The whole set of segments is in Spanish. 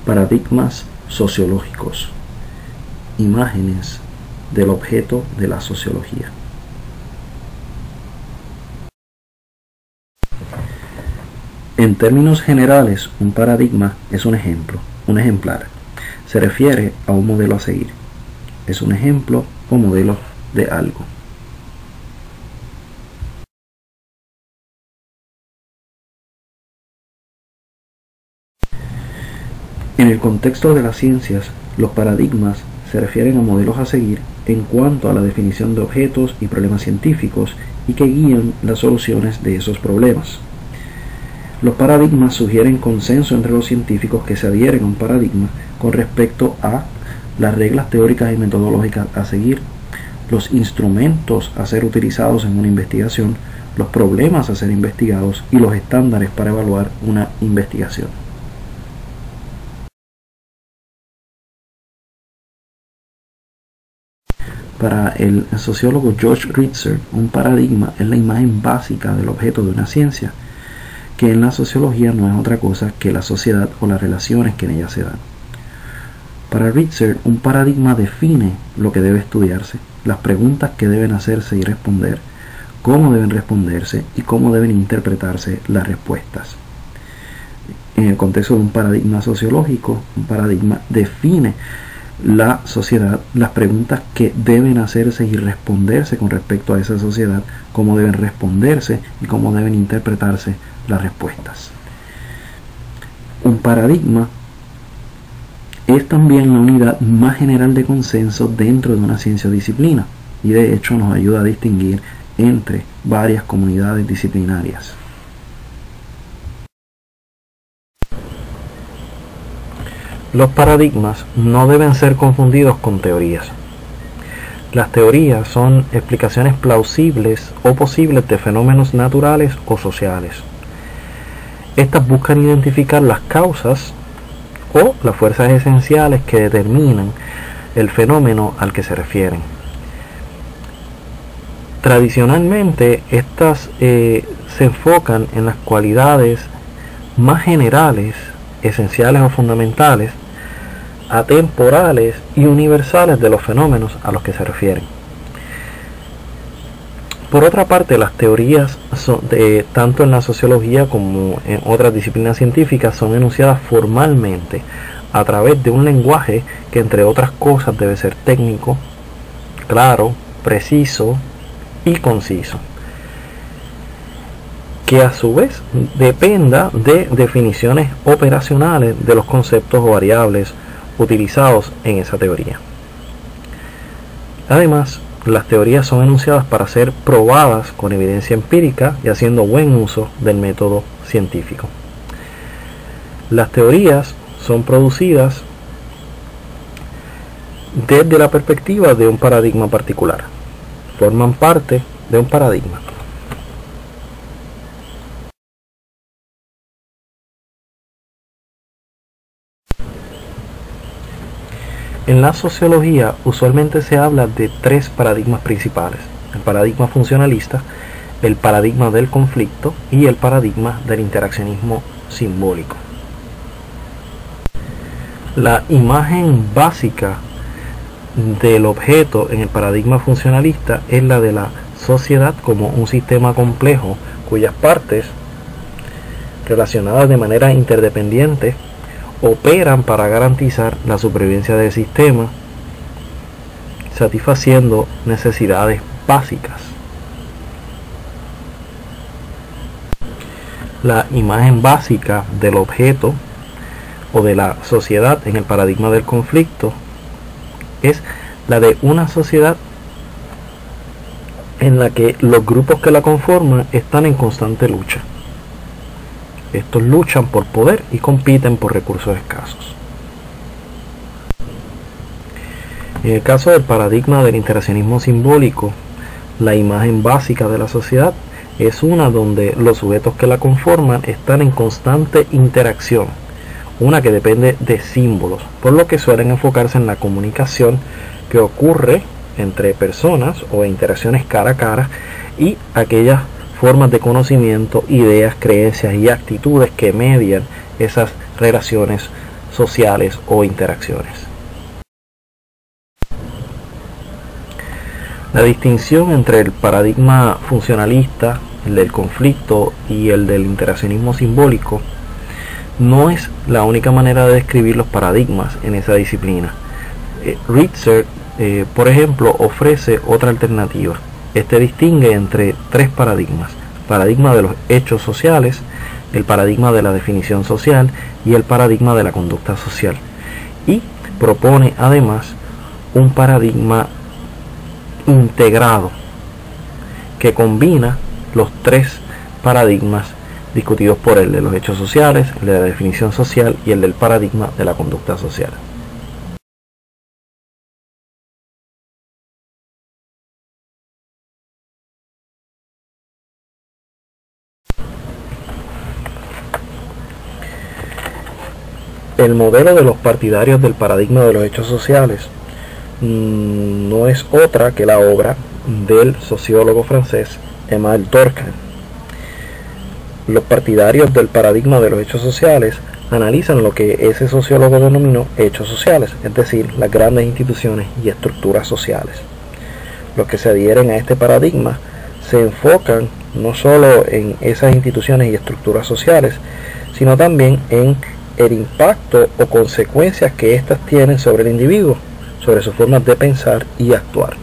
Paradigmas sociológicos. Imágenes del objeto de la sociología. En términos generales, un paradigma es un ejemplar. Se refiere a un modelo a seguir. Es un ejemplo o modelo de algo. En el contexto de las ciencias, los paradigmas se refieren a modelos a seguir en cuanto a la definición de objetos y problemas científicos y que guían las soluciones de esos problemas. Los paradigmas sugieren consenso entre los científicos que se adhieren a un paradigma con respecto a las reglas teóricas y metodológicas a seguir, los instrumentos a ser utilizados en una investigación, los problemas a ser investigados y los estándares para evaluar una investigación. Para el sociólogo George Ritzer, un paradigma es la imagen básica del objeto de una ciencia, que en la sociología no es otra cosa que la sociedad o las relaciones que en ella se dan. Para Ritzer, un paradigma define lo que debe estudiarse, las preguntas que deben hacerse y responder, cómo deben responderse y cómo deben interpretarse las respuestas. En el contexto de un paradigma sociológico, un paradigma define la sociedad, las preguntas que deben hacerse y responderse con respecto a esa sociedad, cómo deben responderse y cómo deben interpretarse las respuestas. Un paradigma es también la unidad más general de consenso dentro de una ciencia o disciplina y de hecho nos ayuda a distinguir entre varias comunidades disciplinarias. Los paradigmas no deben ser confundidos con teorías. Las teorías son explicaciones plausibles o posibles de fenómenos naturales o sociales. Estas buscan identificar las causas o las fuerzas esenciales que determinan el fenómeno al que se refieren. Tradicionalmente, estas se enfocan en las cualidades más generales, esenciales o fundamentales, atemporales y universales de los fenómenos a los que se refieren. Por otra parte, las teorías tanto en la sociología como en otras disciplinas científicas son enunciadas formalmente a través de un lenguaje que entre otras cosas debe ser técnico, claro, preciso y conciso, que a su vez dependa de definiciones operacionales de los conceptos o variables utilizados en esa teoría. Además, las teorías son enunciadas para ser probadas con evidencia empírica y haciendo buen uso del método científico. Las teorías son producidas desde la perspectiva de un paradigma particular. Forman parte de un paradigma. En la sociología usualmente se habla de tres paradigmas principales: el paradigma funcionalista, el paradigma del conflicto y el paradigma del interaccionismo simbólico. La imagen básica del objeto en el paradigma funcionalista es la de la sociedad como un sistema complejo cuyas partes, relacionadas de manera interdependiente, operan para garantizar la supervivencia del sistema, satisfaciendo necesidades básicas. La imagen básica del objeto o de la sociedad en el paradigma del conflicto es la de una sociedad en la que los grupos que la conforman están en constante lucha. Estos luchan por poder y compiten por recursos escasos. En el caso del paradigma del interaccionismo simbólico, la imagen básica de la sociedad es una donde los sujetos que la conforman están en constante interacción, una que depende de símbolos, por lo que suelen enfocarse en la comunicación que ocurre entre personas o interacciones cara a cara y aquellas formas de conocimiento, ideas, creencias y actitudes que median esas relaciones sociales o interacciones. La distinción entre el paradigma funcionalista, el del conflicto y el del interaccionismo simbólico no es la única manera de describir los paradigmas en esa disciplina. Ritzer, por ejemplo, ofrece otra alternativa. Este distingue entre tres paradigmas: el paradigma de los hechos sociales, el paradigma de la definición social y el paradigma de la conducta social. Y propone además un paradigma integrado que combina los tres paradigmas discutidos por el de los hechos sociales, el de la definición social y el del paradigma de la conducta social. El modelo de los partidarios del paradigma de los hechos sociales no es otra que la obra del sociólogo francés Émile Durkheim. Los partidarios del paradigma de los hechos sociales analizan lo que ese sociólogo denominó hechos sociales, es decir, las grandes instituciones y estructuras sociales. Los que se adhieren a este paradigma se enfocan no solo en esas instituciones y estructuras sociales, sino también en el impacto o consecuencias que éstas tienen sobre el individuo, sobre sus formas de pensar y actuar.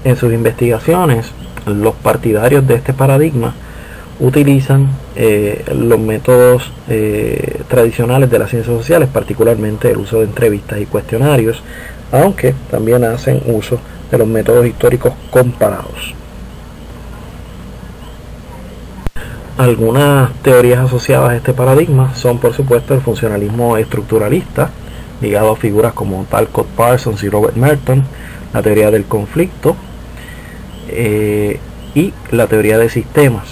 En sus investigaciones, los partidarios de este paradigma utilizan los métodos tradicionales de las ciencias sociales, particularmente el uso de entrevistas y cuestionarios, aunque también hacen uso de los métodos históricos comparados. Algunas teorías asociadas a este paradigma son, por supuesto, el funcionalismo estructuralista, ligado a figuras como Talcott Parsons y Robert Merton, la teoría del conflicto y la teoría de sistemas.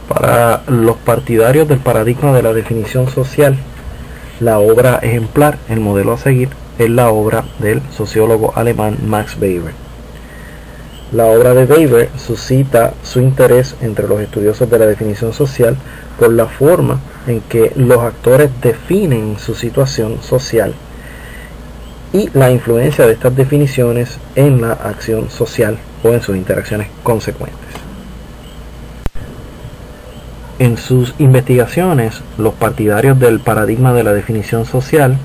Para los partidarios del paradigma de la definición social, la obra ejemplar, el modelo a seguir, es la obra del sociólogo alemán Max Weber. La obra de Weber suscita su interés entre los estudiosos de la definición social por la forma en que los actores definen su situación social y la influencia de estas definiciones en la acción social o en sus interacciones consecuentes. En sus investigaciones, los partidarios del paradigma de la definición social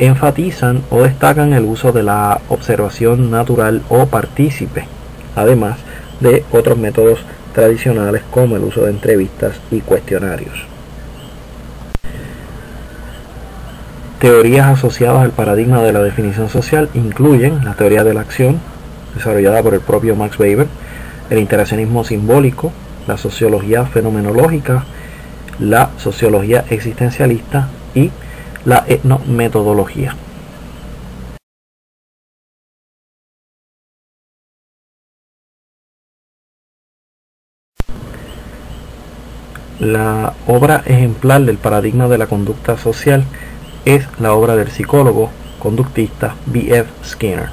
enfatizan o destacan el uso de la observación natural o partícipe, además de otros métodos tradicionales como el uso de entrevistas y cuestionarios. Teorías asociadas al paradigma de la definición social incluyen la teoría de la acción, desarrollada por el propio Max Weber, el interaccionismo simbólico, la sociología fenomenológica, la sociología existencialista y la etnometodología. La obra ejemplar del paradigma de la conducta social es la obra del psicólogo conductista B.F. Skinner.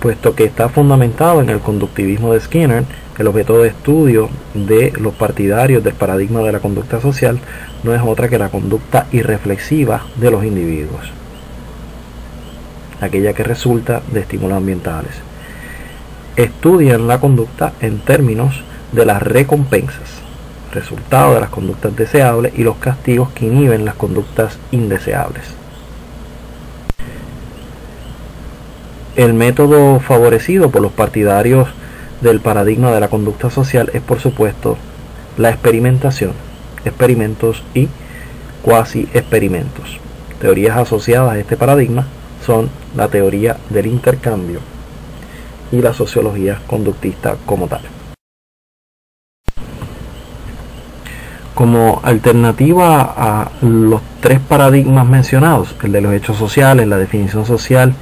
Puesto que está fundamentado en el conductivismo de Skinner, el objeto de estudio de los partidarios del paradigma de la conducta social no es otra que la conducta irreflexiva de los individuos, aquella que resulta de estímulos ambientales. Estudian la conducta en términos de las recompensas, resultado de las conductas deseables, y los castigos que inhiben las conductas indeseables. El método favorecido por los partidarios del paradigma de la conducta social es, por supuesto, la experimentación, experimentos y cuasi-experimentos. Teorías asociadas a este paradigma son la teoría del intercambio y la sociología conductista como tal. Como alternativa a los tres paradigmas mencionados, el de los hechos sociales, la definición social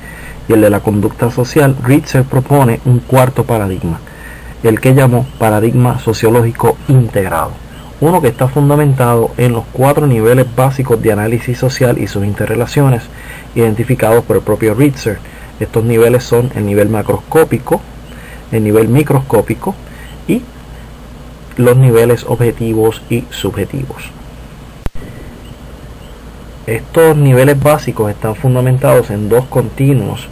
y el de la conducta social, Ritzer propone un cuarto paradigma, el que llamó paradigma sociológico integrado, Uno que está fundamentado en los 4 niveles básicos de análisis social y sus interrelaciones, identificados por el propio Ritzer. Estos niveles son el nivel macroscópico, el nivel microscópico y los niveles objetivos y subjetivos. Estos niveles básicos están fundamentados en 2 continuos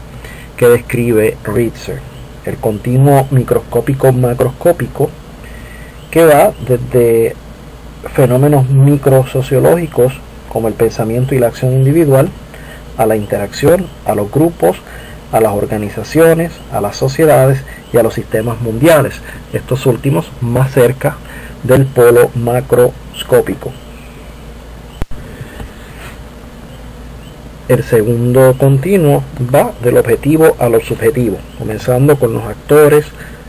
que describe Ritzer. El continuo microscópico-macroscópico, que va desde fenómenos microsociológicos como el pensamiento y la acción individual, a la interacción, a los grupos, a las organizaciones, a las sociedades y a los sistemas mundiales, estos últimos más cerca del polo macroscópico. El segundo continuo va del objetivo a lo subjetivo, comenzando con los actores,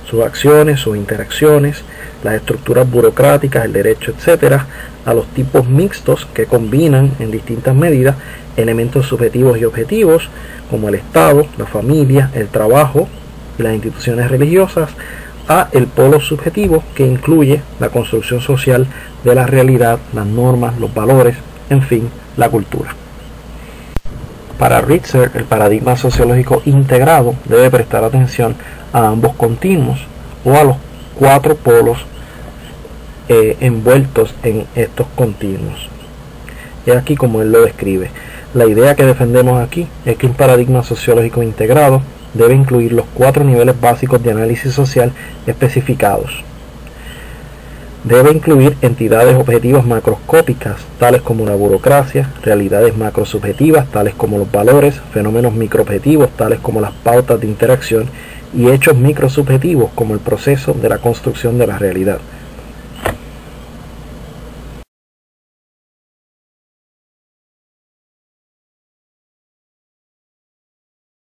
sus acciones, sus interacciones, las estructuras burocráticas, el derecho, etc., a los tipos mixtos que combinan en distintas medidas elementos subjetivos y objetivos, como el Estado, la familia, el trabajo y las instituciones religiosas, a el polo subjetivo, que incluye la construcción social de la realidad, las normas, los valores, en fin, la cultura. Para Ritzer, el paradigma sociológico integrado debe prestar atención a ambos continuos o a los 4 polos envueltos en estos continuos. Y aquí como él lo describe. La idea que defendemos aquí es que un paradigma sociológico integrado debe incluir los 4 niveles básicos de análisis social especificados. Debe incluir entidades objetivas macroscópicas, tales como la burocracia, realidades macrosubjetivas, tales como los valores, fenómenos microobjetivos, tales como las pautas de interacción, y hechos microsubjetivos, como el proceso de la construcción de la realidad.